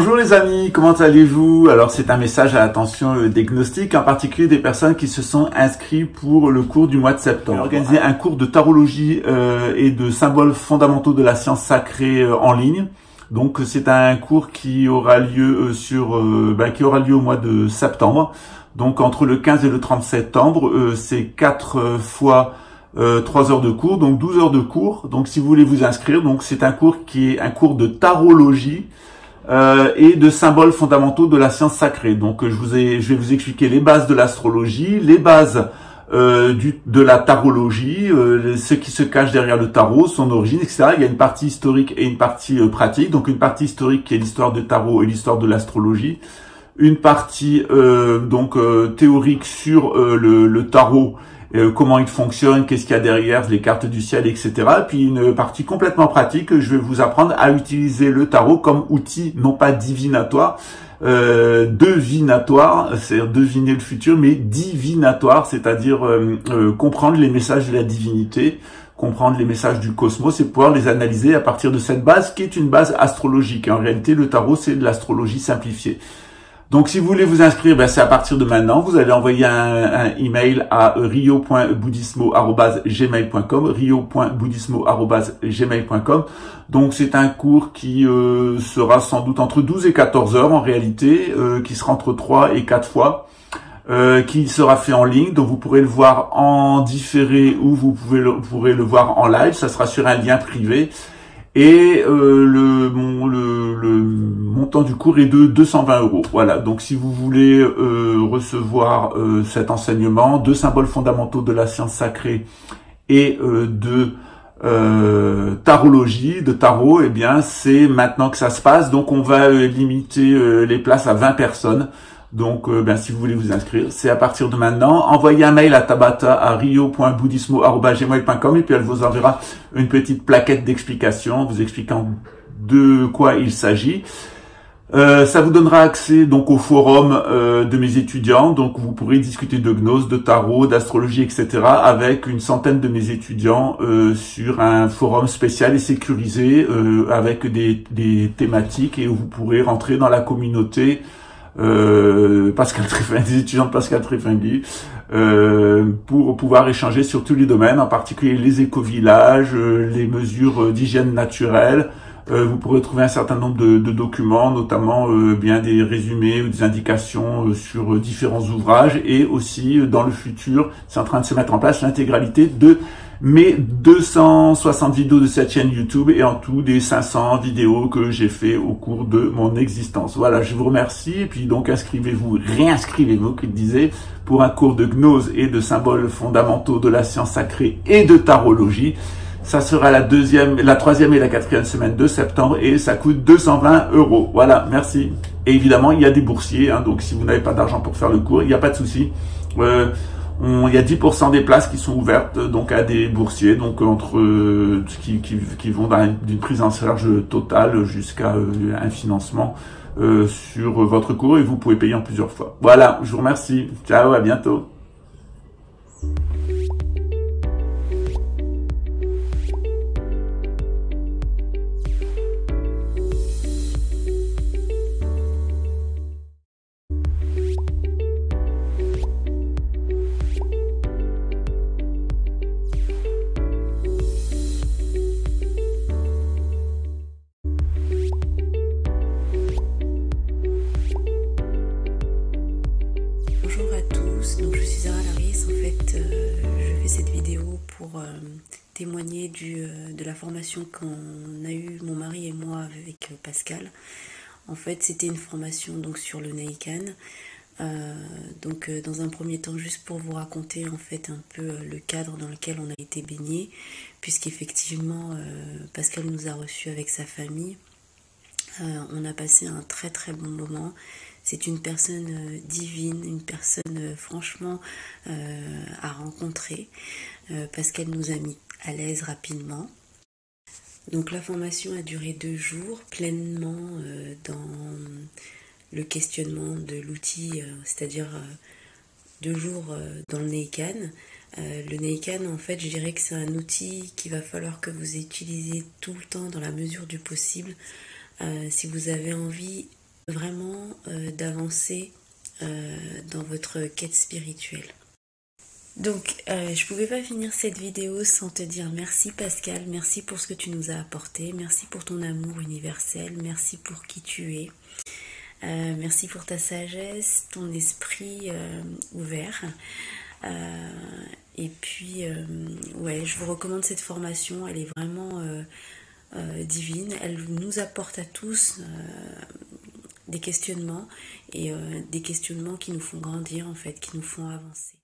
Bonjour les amis, comment allez-vous? Alors c'est un message à l'attention des gnostiques, en particulier des personnes qui se sont inscrites pour le cours du mois de septembre. J'ai organisé un cours de tarologie et de symboles fondamentaux de la science sacrée en ligne. Donc c'est un cours qui aura lieu au mois de septembre. Donc entre le 15 et le 30 septembre, c'est 4 fois 3 heures de cours, donc 12 heures de cours. Donc si vous voulez vous inscrire, donc c'est un cours qui est un cours de tarologie et de symboles fondamentaux de la science sacrée. Donc je vais vous expliquer les bases de l'astrologie, les bases de la tarologie, ce qui se cache derrière le tarot, son origine, etc. Il y a une partie historique et une partie pratique. Donc une partie historique qui est l'histoire du tarot et l'histoire de l'astrologie. Une partie théorique sur le tarot, comment il fonctionne, qu'est-ce qu'il y a derrière, les cartes du ciel, etc. Puis une partie complètement pratique, je vais vous apprendre à utiliser le tarot comme outil, non pas divinatoire, devinatoire, c'est-à-dire deviner le futur, mais divinatoire, c'est-à-dire comprendre les messages de la divinité, comprendre les messages du cosmos et pouvoir les analyser à partir de cette base qui est une base astrologique. En réalité, le tarot, c'est de l'astrologie simplifiée. Donc, si vous voulez vous inscrire, c'est à partir de maintenant. Vous allez envoyer un email à rio.budismo@gmail.com, rio.budismo@gmail.com. Donc, c'est un cours qui sera sans doute entre 12 et 14 heures en réalité, qui sera entre 3 et 4 fois, qui sera fait en ligne. Donc, vous pourrez le voir en différé ou vous pourrez le voir en live. Ça sera sur un lien privé. Et le montant du cours est de 220 €. Voilà, donc si vous voulez recevoir cet enseignement de symboles fondamentaux de la science sacrée et de tarologie, de tarot, eh bien c'est maintenant que ça se passe. Donc on va limiter les places à 20 personnes. Donc, si vous voulez vous inscrire, c'est à partir de maintenant. Envoyez un mail à Tabata à rio.budismo@gmail.com et puis elle vous enverra une petite plaquette d'explication, vous expliquant de quoi il s'agit. Ça vous donnera accès donc au forum de mes étudiants. Donc, vous pourrez discuter de gnose, de tarot, d'astrologie, etc. avec une centaine de mes étudiants sur un forum spécial et sécurisé avec des thématiques et où vous pourrez rentrer dans la communauté Pascal Tréfingui, des étudiants de Pascal Tréfingui, pour pouvoir échanger sur tous les domaines, en particulier les éco-villages, les mesures d'hygiène naturelle. Vous pourrez trouver un certain nombre de documents, notamment bien des résumés ou des indications sur différents ouvrages, et aussi dans le futur, c'est en train de se mettre en place l'intégralité de mes 260 vidéos de cette chaîne YouTube et en tout des 500 vidéos que j'ai fait au cours de mon existence. Voilà, je vous remercie et puis donc inscrivez-vous, réinscrivez-vous, qu'il disait, pour un cours de gnose et de symboles fondamentaux de la science sacrée et de tarologie. Ça sera la troisième et la quatrième semaine de septembre et ça coûte 220 €. Voilà, merci. Et évidemment, il y a des boursiers, donc si vous n'avez pas d'argent pour faire le cours, il n'y a pas de souci. Il y a 10% des places qui sont ouvertes donc à des boursiers, donc entre qui vont d'une prise en charge totale jusqu'à un financement sur votre cours et vous pouvez payer en plusieurs fois. Voilà, je vous remercie. Ciao, à bientôt. Bonjour à tous, donc je suis Zara Laris. En fait, je fais cette vidéo pour témoigner de la formation qu'on a eue, mon mari et moi, avec Pascal. En fait, c'était une formation donc sur le Neikan. Dans un premier temps, juste pour vous raconter en fait un peu le cadre dans lequel on a été baigné, puisqu'effectivement Pascal nous a reçus avec sa famille. On a passé un très très bon moment. C'est une personne divine, une personne franchement à rencontrer, parce qu'elle nous a mis à l'aise rapidement. Donc la formation a duré 2 jours, pleinement dans le questionnement de l'outil, c'est-à-dire 2 jours dans le Neikan. Le Neikan, en fait, je dirais que c'est un outil qu'il va falloir que vous utilisiez tout le temps dans la mesure du possible. Si vous avez envie vraiment d'avancer dans votre quête spirituelle. Donc, je pouvais pas finir cette vidéo sans te dire merci Pascal, merci pour ce que tu nous as apporté, merci pour ton amour universel, merci pour qui tu es, merci pour ta sagesse, ton esprit ouvert. Et puis, ouais, je vous recommande cette formation, elle est vraiment divine, elle nous apporte à tous des questionnements et des questionnements qui nous font grandir en fait, qui nous font avancer.